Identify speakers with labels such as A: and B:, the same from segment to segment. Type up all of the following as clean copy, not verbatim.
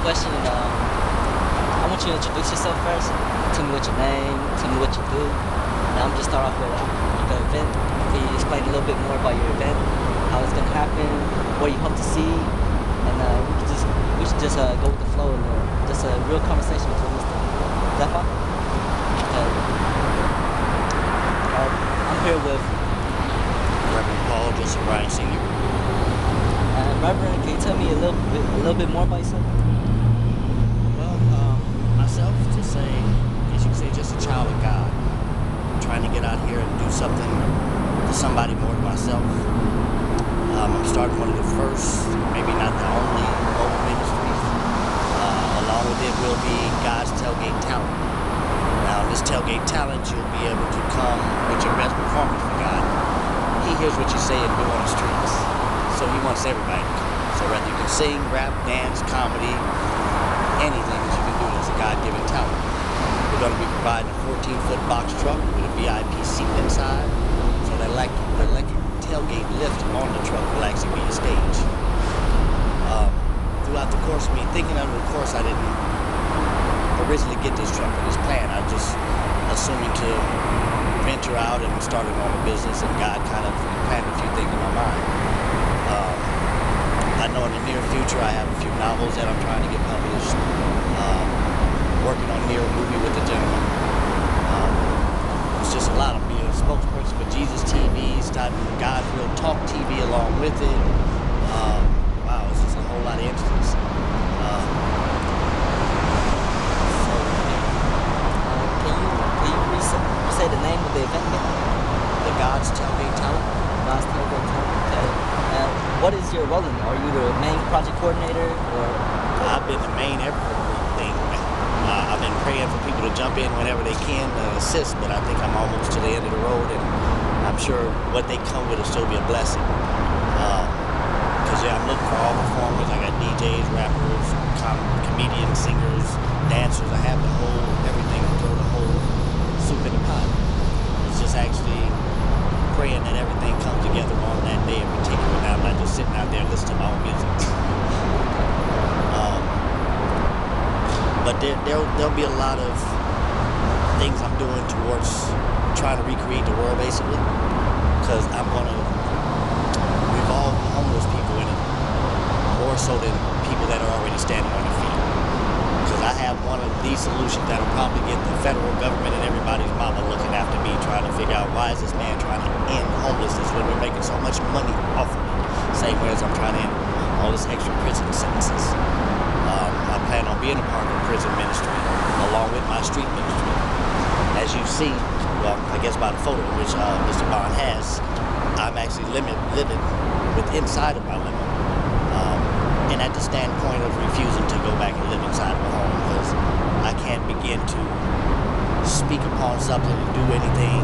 A: question. I want you to introduce yourself first. Tell me what your name, tell me what you do. And I'm just start off with the event. Can you explain a little bit more about your event, how it's gonna happen, what you hope to see, and we should just go with the flow and just a real conversation between us. Is that fine? Okay. I'm here with
B: Reverend Paul Sr.
A: Reverend, can you tell me a little bit more about yourself?
B: Well, myself, just say, as you can say, just a child of God. I'm trying to get out here and do something for somebody more than myself. I'm starting one of the first, maybe not the only, mobile ministries. Along with it will be God's Tailgate Talent. Now, this Tailgate Talent, you'll be able to come with your best performance for God. He hears what you say and do on the streets. So he wants everybody to come. So whether you can sing, rap, dance, comedy, anything that you can do that's a God-given talent. We're going to be providing a 14-foot box truck with a VIP seat inside. So that electric tailgate lift on the truck will actually be a stage. Throughout the course of me thinking of the course, I didn't originally get this truck for this plan. I was just assuming to venture out and start a normal business, and God kind of planted a few things in my mind. I know in the near future I have a few novels that I'm trying to get published. Working on a movie with a gentleman. It's just a lot of being a spokesperson for Jesus TV, starting God's Real Talk TV along with it. Wow, it's just a whole lot of entities.
A: Can you say the name of the event again?
B: The God's Tailgate Talent.
A: God's Tailgate Talent. Okay. What is your role in it? Are you the main project coordinator, or?
B: I've been the main everything. I've been praying for people to jump in whenever they can to assist, but I think I'm almost to the end of the road, and I'm sure what they come with will still be a blessing. Because I'm looking for all performers. I got DJs, rappers, comedians, singers, dancers. I have the whole everything to throw the whole soup in the pot. It's just actually praying that everything comes together on that day in particular. Now I'm not just sitting out there listening to my own music. But there'll be a lot of things I'm doing towards trying to recreate the world, basically, because I'm going to involve homeless people in it more so than people that are already standing on their feet. Because I have one of these solutions that will probably get the federal government and everybody's mama looking after me, trying to figure out why is this man trying to end homelessness when we're making so much money off of it. Same way as I'm trying to end all this extra prison sentences. I plan on being a part of the prison ministry along with my street ministry. As you see, well, I guess by the photo which Mr. Bond has, I'm actually living with inside of my limit. And at the standpoint of refusing to go back and live inside of a home, because I can't begin to speak upon something and do anything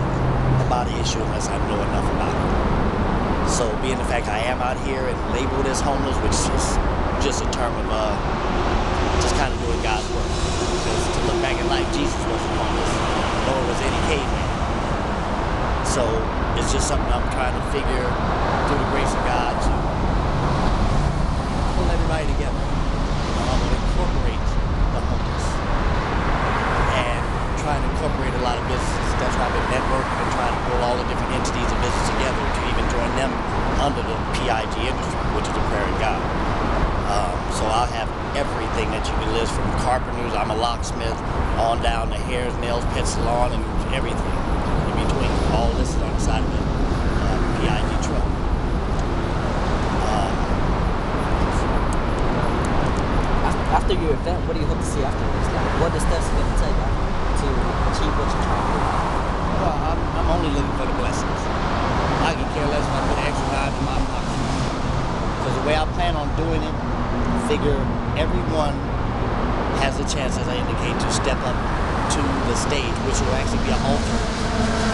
B: about an issue unless I know enough about it. So being the fact I am out here and labeled as homeless, which is just a term of just kind of doing God's work. Because to look back in life, Jesus wasn't homeless, nor was any caveman. So it's just something I'm trying to figure through the grace of God to pull everybody together. I'm going to incorporate the homeless and trying to incorporate a lot of businesses. That's why I've been networking and trying to pull all the different entities of business together to even join them under the PIG industry, which is the Prayer of God. So I'll have everything that you can list, from carpenters, I'm a locksmith, on down to hairs, nails, pet salon, and everything in between. All listed on the side of the PIG truck.
A: After your event, what do you hope to see afterwards? Like, what are the steps you're going to take to achieve what you're trying to do?
B: Well, I'm only looking for the blessings. I can care less if I put an extra line in my pocket. Because the way I plan on doing it, I figure everyone has a chance, as I indicate, to step up to the stage, which will actually be an altar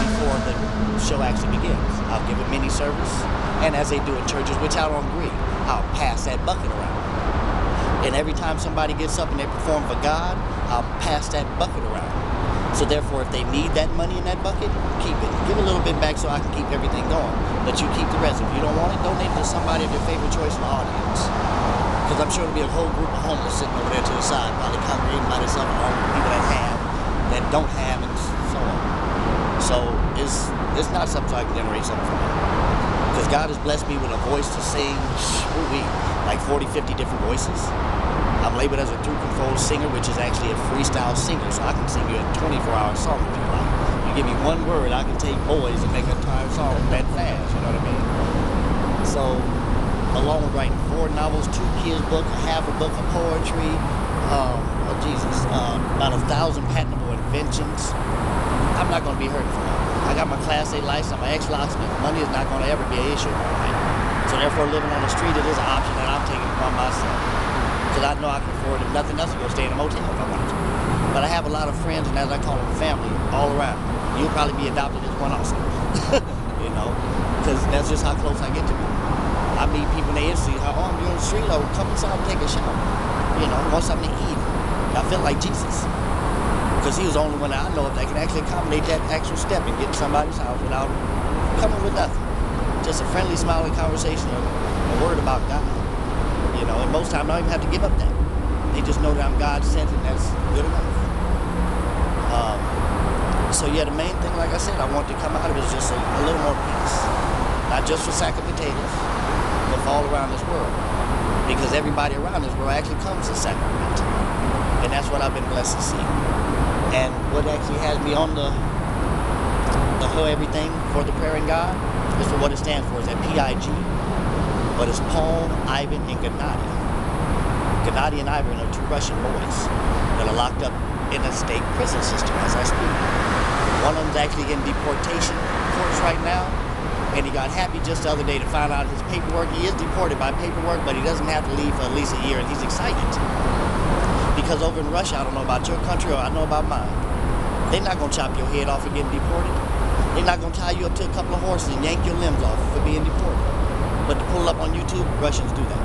B: before the show actually begins. I'll give a mini service, and as they do in churches, which I don't agree, I'll pass that bucket around. And every time somebody gets up and they perform for God, I'll pass that bucket around. So therefore, if they need that money in that bucket, keep it. Give a little bit back so I can keep everything going. But you keep the rest. If you don't want it, donate it to somebody of your favorite choice in the audience. Because I'm sure there'll be a whole group of homeless sitting over there to the side, probably congregating by themselves, and all the people that have, that don't have, and so on. So it's not something I can generate something from it. Because God has blessed me with a voice to sing, like 40, 50 different voices. I'm labeled as a through control singer, which is actually a freestyle singer, so I can sing you a 24-hour song if you like. You give me one word, I can take boys and make an entire song that fast, you know what I mean? So, along with writing 4 novels, 2 kids' books, half a book of poetry, about 1,000 patentable inventions, I'm not going to be hurting for money. I got my Class A license, I'm an ex-locksmith. Money is not going to ever be an issue in my life. So therefore, living on the street, it is an option that I'm taking upon myself. Because I know I can afford, if nothing else, to go stay in a motel if I wanted to. But I have a lot of friends, and as I call them, family, all around. You'll probably be adopted as one also. You know, because that's just how close I get to people. I meet people in the see how I'm doing the street, or come inside and take a shower. You know, want something to eat. I feel like Jesus. Because he was the only one that I know of that can actually accommodate that actual step and get in somebody's house without coming with nothing. Just a friendly, smiling conversation, a word about God. You know, and most times I don't even have to give up that. They just know that I'm God sent, and that's good enough. So yeah, the main thing, like I said, I want to come out of it is just a little more peace. Not just for Sacramento, but for all around this world. Because everybody around this world actually comes to Sacramento. And that's what I've been blessed to see. And what actually has me on the whole everything for the prayer in God is for what it stands for. It's at PIG. But it's Paul, Ivan, and Gennady. Gennady and Ivan are 2 Russian boys that are locked up in a state prison system as I speak. One of them's actually in deportation courts right now, and he got happy just the other day to find out his paperwork. He is deported by paperwork, but he doesn't have to leave for at least a year, and he's excited. Because over in Russia, I don't know about your country, or I know about mine, they're not going to chop your head off for getting deported. They're not going to tie you up to a couple of horses and yank your limbs off for being deported. But to pull up on YouTube, Russians do that.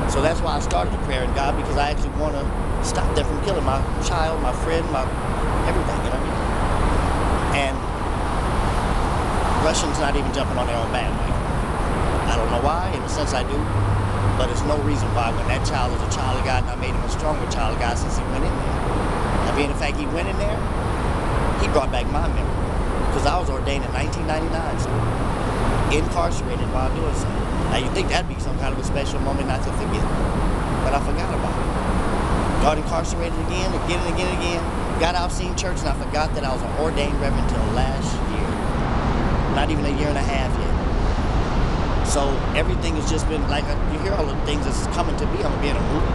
B: So that's why I started the prayer in God, because I actually want to stop them from killing my child, my friend, my everything, you know what I mean? And Russians not even jumping on their own bandwagon. I don't know why, in a sense I do, but there's no reason why when that child was a child of God, and I made him a stronger child of God since he went in there. And being the fact he went in there, he brought back my memory. Because I was ordained in 1999, so incarcerated while doing so. Now you think that'd be some kind of a special moment not to forget, but I forgot about it. Got incarcerated again, got out, seen church, and I forgot that I was an ordained reverend until last year. Not even a year and a half yet. So everything has just been like, you hear all the things that's coming to be. I'm gonna be in a movie.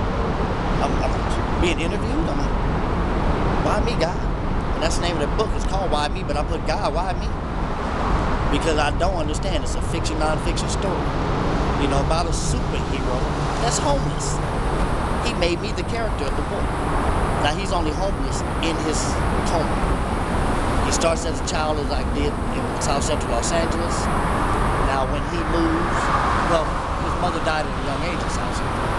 B: I'm being interviewed. Why me, God? And that's the name of the book. It's called Why Me, but I put God, why me? Because I don't understand. It's a fiction, non-fiction story. You know, about a superhero that's homeless. He made me the character of the book. Now he's only homeless in his home. He starts as a child, as I did in South Central Los Angeles. Now when he moves, well, his mother died at a young age in South Central.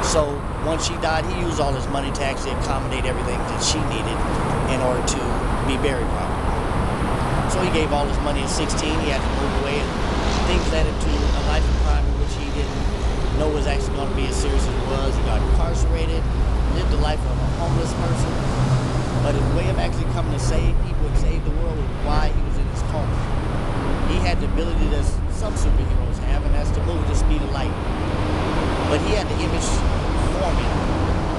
B: So once she died, he used all his money to actually accommodate everything that she needed in order to be buried properly. So he gave all his money at 16. He had to move away, and things led him to a life of crime in which he didn't know was actually going to be as serious as it was. He got incarcerated, lived the life of a homeless person. But his way of actually coming to save people and save the world was why he was in his coma. He had the ability that some superheroes have, and that's to move at the speed of light. But he had the image forming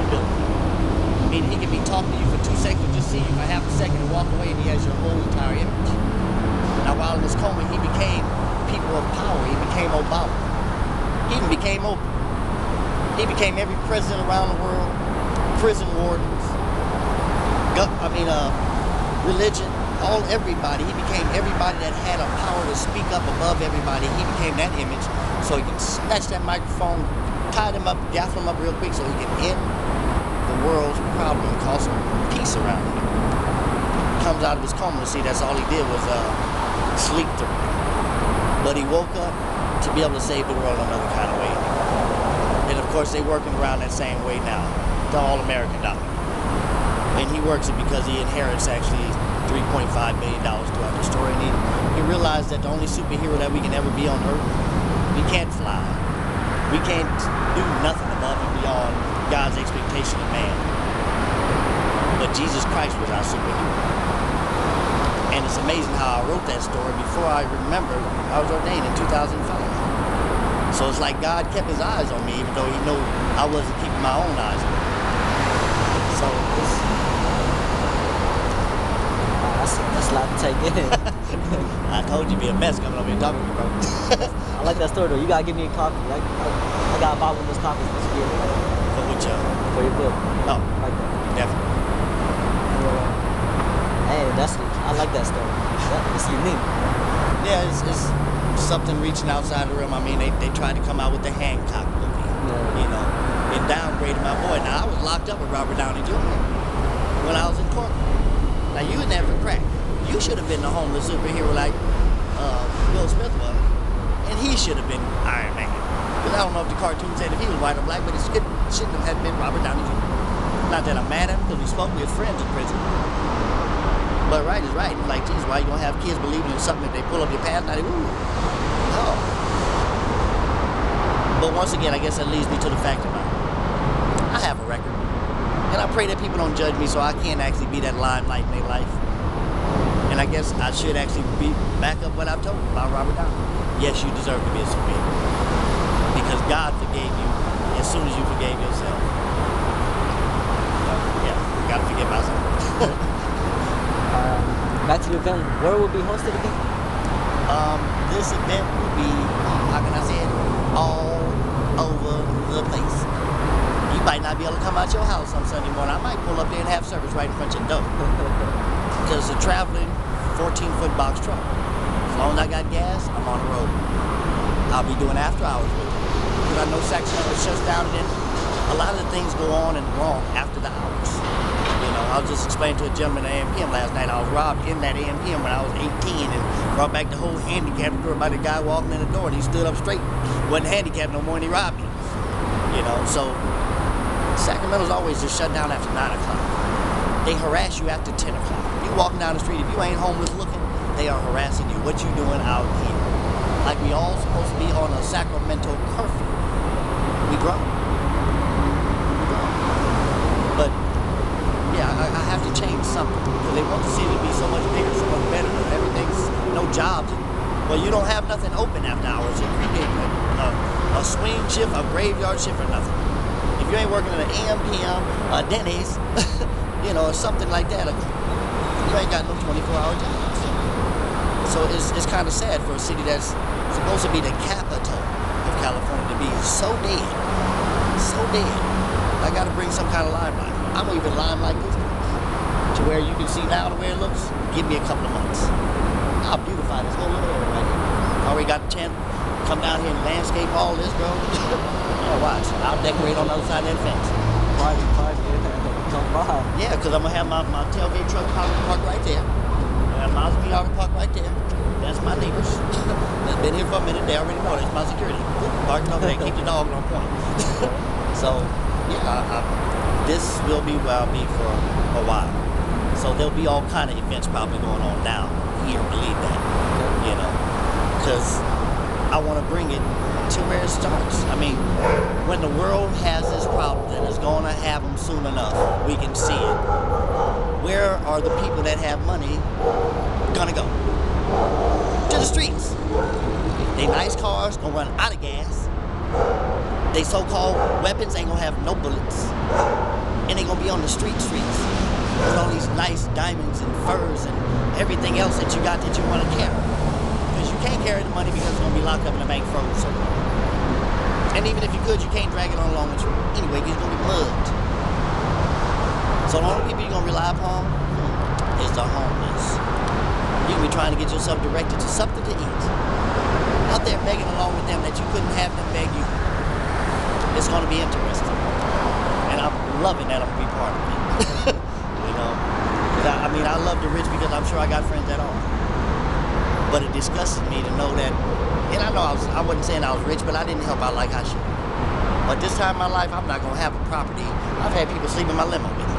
B: ability. I mean, he could be talking to you for 2 seconds, just see you for half a second and walk away, and he has your whole entire image. Now, while in his coma, he became people of power. He became Obama. He even became Oprah. He became every president around the world, prison wardens, religion, everybody. He became everybody that had a power to speak up above everybody. He became that image, so he could snatch that microphone, tie them up, gaffle them up real quick, so he could end the world's problem and cause some peace around him. He comes out of his coma, see, that's all he did was sleep through. But he woke up to be able to save the world another kind of way. And of course, they're working around that same way now, the all-American dollar. And he works it because he inherits actually $3.5 billion throughout the story. And he realized that the only superhero that we can ever be on Earth, we can't fly, We can't do nothing above and beyond God's expectation of man. But Jesus Christ was our superhero. And it's amazing how I wrote that story before I remember I was ordained in 2005. So it's like God kept his eyes on me, even though he knew I wasn't keeping my own eyes on me. So
A: that's a lot to take in.
B: I told you, be a mess coming over here talking to me, bro.
A: I like that story though. You gotta give me a copy. I gotta buy one of those copies this year.
B: For which
A: For your book.
B: Oh,
A: Like that.
B: definitely.
A: Hey, I like that story. It's unique.
B: Yeah, it's something reaching outside the realm. I mean, they tried to come out with the Hancock movie.
A: Yeah.
B: You know, it downgraded my boy. Now, I was locked up with Robert Downey Jr. when I was in court. Now, you was never cracked. You should have been the homeless superhero like Will Smith was. And he should have been Iron Man. Because I don't know if the cartoon said if he was white or black, but it shouldn't have been Robert Downey Jr. Not that I'm mad at him, because we spoke with friends in prison. But right is right. Like, geez, why you gonna have kids believing in something if they pull up your pants? Now they, ooh. No. But once again, I guess that leads me to the fact that I have a record. And I pray that people don't judge me so I can't actually be that limelight in their life. And I guess I should actually back up what I've told about Robert Downey. Yes, you deserve to be a superhero. Because God forgave you as soon as you forgave yourself. Yeah, gotta forgive myself.
A: Back to the event, where will be hosted again?
B: This event will be, how can I say it, all over the place. You might not be able to come out your house on Sunday morning. I might pull up there and have service right in front of your door. Because the traveling 14-foot box truck. As long as I got gas, I'm on the road. I'll be doing after hours with it. Because I know Sacramento shuts down, and then a lot of the things go on and wrong after the hours. You know, I was just explaining to a gentleman at AMPM last night. I was robbed in that AMPM when I was 18 and brought back the whole handicap door by the guy walking in the door, and he stood up straight. Wasn't handicapped no more, and he robbed me. You know, so Sacramento's always just shut down after 9 o'clock. They harass you after 10 o'clock. You walking down the street, if you ain't homeless looking, they are harassing you. What you doing out here? Like we all supposed to be on a Sacramento curfew. We grown. But yeah, I have to change something. Because they want the city to be so much bigger, so much better. Everything's no jobs. Well, you don't have nothing open after hours. You create a swing shift, a graveyard shift, or nothing. If you ain't working at an AM, PM, a Denny's, you know, or something like that, you ain't got no 24-hour jobs. So it's kind of sad for a city that's supposed to be the capital of California to be so dead. So dead. I got to bring some kind of limelight. I'm gonna even limelight this to where you can see now the way it looks. Give me a couple of months. I'll beautify this whole little area right here. Already got the chance to come down here and landscape all this, bro. Oh, watch. I'll decorate on the other side of that fence.
A: Party, come by.
B: Yeah, because I'm gonna have my tailgate truck parked right there. I have Mazda parked right there. That's my neighbors. That's been here for a minute. They already know. That's my security. Parked over there. Keep the dog on point. So, yeah, this will be where I'll be for a while. So there'll be all kind of events probably going on now. You don't believe that, you know, because I want to bring it to where it starts. I mean, when the world has this problem, and it's going to have them soon enough, we can see it. Where are the people that have money gonna go? To the streets. They nice cars gonna run out of gas. They so-called weapons ain't gonna have no bullets. And they gonna be on the streets with all these nice diamonds and furs and everything else that you got that you want to carry. Because you can't carry the money because it's gonna be locked up in the bank frozen somewhere. And even if you could, you can't drag it on along with you. Anyway, it's gonna be mugged. So the only people you're gonna rely upon is the homeless. You can be trying to get yourself directed to something to eat. Out there begging along with them that you couldn't have them beg you. It's gonna be interesting. And I'm loving that I'm gonna be part of it. You know? I mean, I love the rich because I'm sure I got friends that are. But it disgusts me to know that, and I know I wasn't saying I was rich, but I didn't help out like I should. But this time in my life, I'm not gonna have a property. I've had people sleep in my limo with me.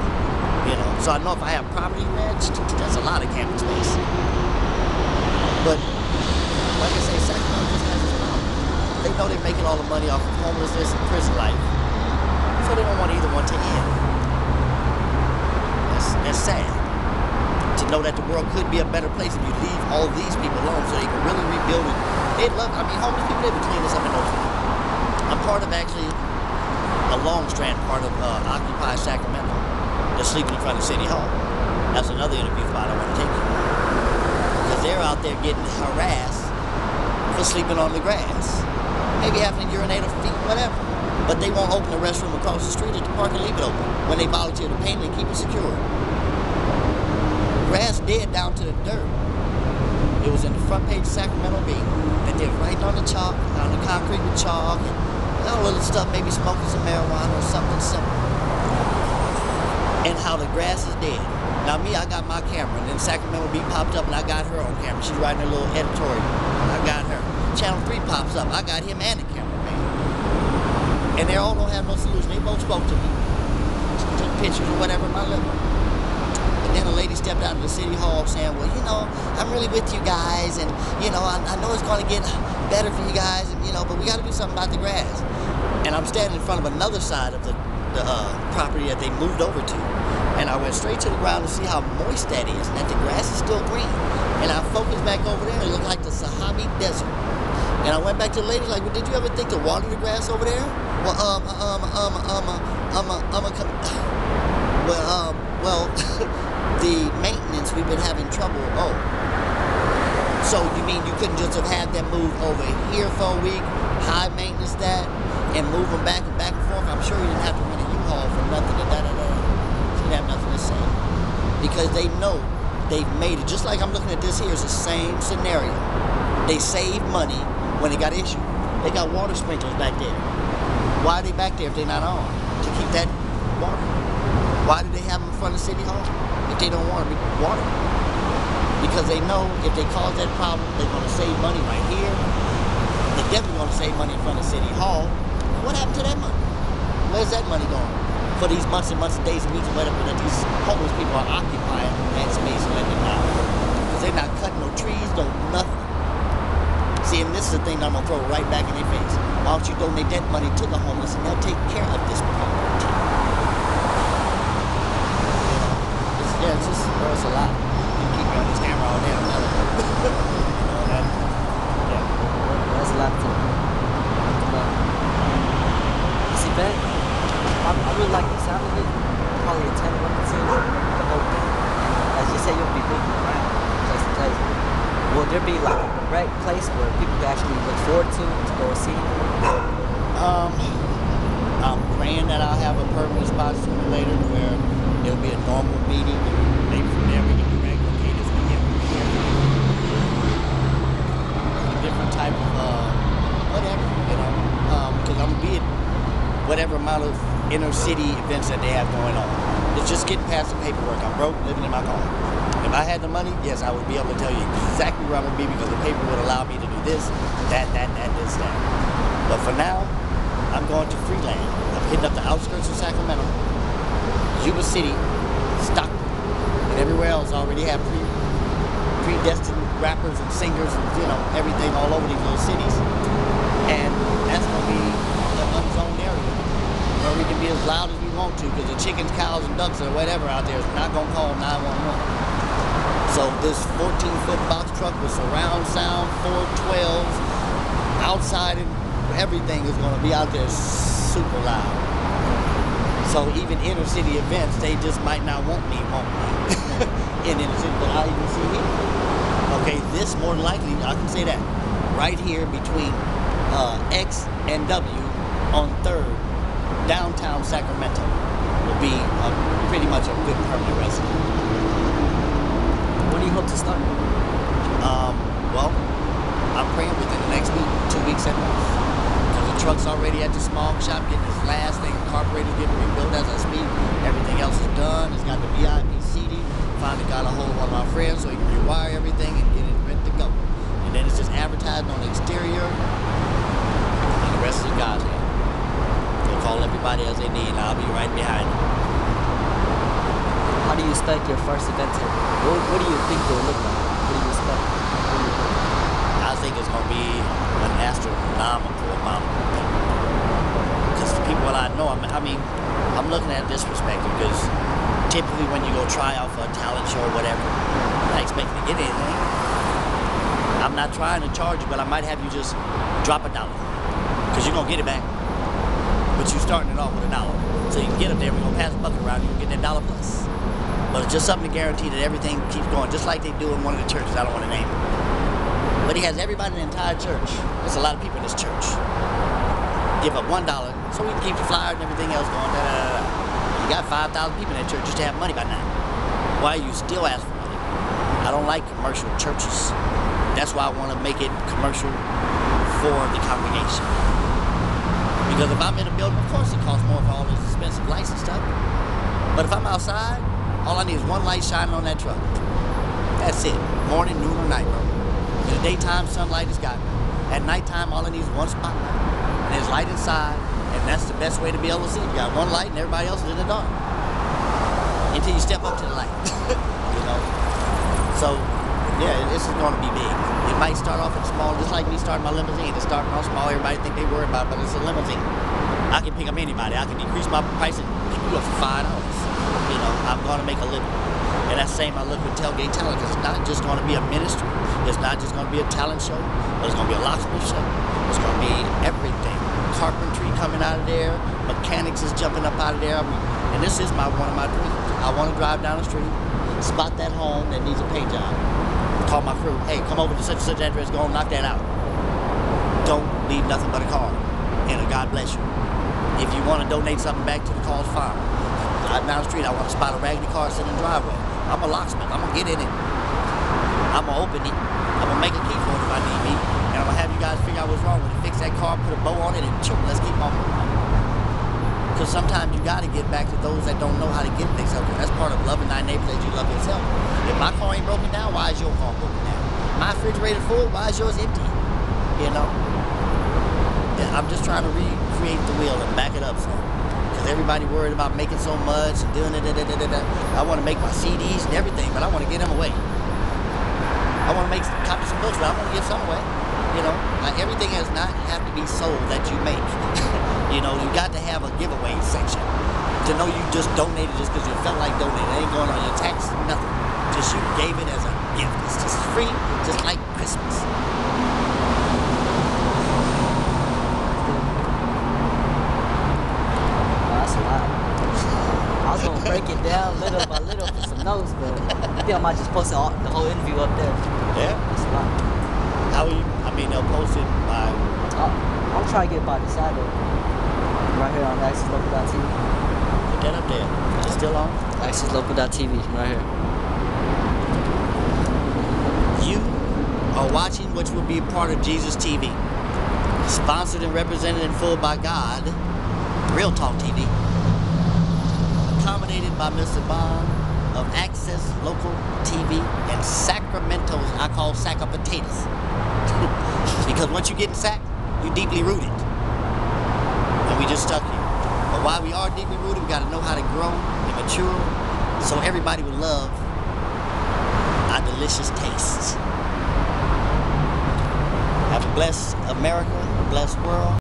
B: You know, so I know if I have property, man, that's a lot of camping space. But like I say, Sacramento just has this problem. They know they're making all the money off of homelessness and prison life, so they don't want either one to end. That's sad. To know that the world could be a better place if you leave all these people alone so they can really rebuild it. They'd love, I mean, homeless people, they would clean this up in no time. I'm part of actually a long strand part of Occupy Sacramento. They're sleeping in front of City Hall. That's another interview spot I want to take you. Because they're out there getting harassed for sleeping on the grass. Maybe having to urinate or feet, whatever. But they won't open the restroom across the street at the park and leave it open when they volunteer to paint it and keep it secure. Grass dead down to the dirt. It was in the front page of Sacramento Bee. And they're writing on the chalk, on the concrete with chalk, and all little stuff, maybe smoking some marijuana or something simple. And how the grass is dead. Now me, I got my camera, and then Sacramento Bee popped up and I got her on camera. She's writing a little editorial. I got her. Channel 3 pops up. I got him and the cameraman. And they all don't have no solution. They both spoke to me. Took pictures or whatever in my living room. And then a lady stepped out of the city hall saying, well, you know, I'm really with you guys, and, you know, I know it's going to get better for you guys, and, you know, but we got to do something about the grass. And I'm standing in front of another side of the property that they moved over to. And I went straight to the ground to see how moist that is, and that the grass is still green. And I focused back over there, and it looked like the Sahara Desert. And I went back to the lady, like, well, did you ever think to water the grass over there? Well, well, the maintenance, we've been having trouble. Oh, so you mean you couldn't just have had them move over here for a week, high maintenance that, and move them back and forth? I'm sure you didn't have to rent a U-Haul for nothing to da-da-da. You didn't have nothing to say. Because they know they've made it. Just like I'm looking at this here, it's the same scenario. They save money when they got issued. They got water sprinklers back there. Why are they back there if they're not on? To keep that water. Why do they have them in front of City Hall if they don't want to be water? Because they know if they cause that problem, they're going to save money right here. They're definitely going to save money in front of City Hall. What happened to that money? Where's that money going? For these months and months and days and weeks and whatever that these homeless people are occupying that space and letting it out. Because they're not cutting no trees, no nothing. See, and this is the thing that I'm going to throw right back in their face. Why don't you donate that money to the homeless and they'll take care of this problem? Yeah, it's just, it's a lot. You keep me on this camera all day, I'm telling you. Yeah.
A: That's a lot to think about. This event, I really like the sound of it. Probably attend one or two, the whole thing. And as you say, you'll be moving around place to place. Will there be like a direct place where people can actually look forward to go see?
B: I'm praying that I'll have a permanent spot sooner or later where there'll be a normal meeting, and maybe from there we can direct, okay, this weekend we'll be here. A different type of, whatever, you know, because I'm going to be at whatever amount of inner city events that they have going on. It's just getting past the paperwork. I'm broke, living in my car. If I had the money, yes, I would be able to tell you exactly where I'm going to be because the paper would allow me to do this, that, this, that. But for now, I'm going to Freeland. I'm hitting up the outskirts of Sacramento. Yuba City, Stockton, and everywhere else already have predestined rappers and singers and, you know, everything all over these little cities. And that's going to be an unzoned area where we can be as loud as we want to because the chickens, cows, and ducks or whatever out there is not going to call 911. So this 14-foot box truck with surround sound, 412s, outside and everything is going to be out there super loud. So even inner city events, they just might not want me in inner city, but I even see here. Okay, this more than likely, I can say that, right here between X and W on 3rd, downtown Sacramento, will be pretty much a good permanent resident.
A: When do you hope to start?
B: Well, I'm praying within the next week, 2 weeks at most. The truck's already at the small shop getting its last thing, carburetor getting rebuilt as I speak. Everything else is done. It's got the VIP seating. Finally got a hold of one of my friends so he can rewire everything and get it ready to go. And then it's just advertising on the exterior. And the rest is God's hand. They'll call everybody as they need and I'll be right behind them.
A: How do you expect your first event to look? What do you think it will look like? What do you expect?
B: I think it's going to be an astronomical amount no, I mean, I'm looking at this perspective because typically when you go try out for a talent show or whatever, I'm not expecting to get anything. I'm not trying to charge you, but I might have you just drop $1 because you're going to get it back. But you're starting it off with $1. So you can get up there, we're going to pass the bucket around, you can get that $1 plus. But it's just something to guarantee that everything keeps going, just like they do in one of the churches. I don't want to name it. But he has everybody in the entire church. There's a lot of people in this church. Give up $1 so we can keep the flyer and everything else going. You got 5,000 people in that church just to have money by now. Why are you still asking for money? I don't like commercial churches. That's why I want to make it commercial for the congregation. Because if I'm in a building, of course it costs more for all this expensive lights and stuff. But if I'm outside, all I need is one light shining on that truck. That's it. Morning, noon, or night, bro. In the daytime, sunlight is got me. At nighttime, all I need is one spotlight. And there's light inside, and that's the best way to be able to see. You got one light, and everybody else is in the dark. Until you step up to the light. You know? So, yeah, this is going to be big. It might start off at small, just like me starting my limousine. It's starting off small, everybody think they worry about it, but it's a limousine. I can pick up anybody. I can decrease my price and pick you up for $5. You know, I'm going to make a living. And that's the same I look with Tailgate Talent, because it's not just going to be a ministry. It's not just going to be a talent show, but it's going to be a locksmith show. It's going to be everything. Carpentry coming out of there. Mechanics is jumping up out of there. I mean, and this is one of my dreams. I want to drive down the street, spot that home that needs a paint job. Call my crew, hey, come over to such and such address, go and knock that out. Don't leave nothing but a card. And a God bless you. If you want to donate something back to the cause, fine. Drive down the street, I want to spot a raggedy car sitting in the driveway. I'm a locksmith, I'm going to get in it. I'm going to open it. I'm going to make a key for it if I need me. And I'm going to have you guys figure out what's wrong with it. Fix that car, put a bow on it, and let's keep on moving. Because sometimes you got to get back to those that don't know how to get things up. That's part of loving thy neighbors as you love yourself. If my car ain't broken down, why is your car broken down? My refrigerator full, why is yours empty? You know? Yeah, I'm just trying to recreate the wheel and back it up some. Because everybody worried about making so much and doing it. I want to make my CDs and everything, but I want to get them away. I want to make copies of books, but I want to give some away. You know, like everything does not have to be sold that you make. You know, you got to have a giveaway section. To know you just donated just because you felt like donating. It ain't going on your tax, nothing. Just you gave it as a gift. It's just free, just like Christmas.
A: Oh, that's a lot. I was going to break it down little by little for some notes, but I think I might just post the whole interview up there.
B: Yeah?
A: That's a lot.
B: How will you, I mean, they'll post it by...
A: I'm trying to get it by the side of right here on accesslocal.tv.
B: Put that up there. Is it still on?
A: accesslocal.tv, right here.
B: You are watching which will be part of Jesus TV. Sponsored and represented in full by God, Real Talk TV. Accommodated by Mr. Bond of Access Local TV and Sacramento's, I call sack of potatoes. Because once you get in sack, you're deeply rooted. And we just stuck here. But while we are deeply rooted, we got to know how to grow and mature so everybody will love our delicious tastes. Have a blessed America, a blessed world.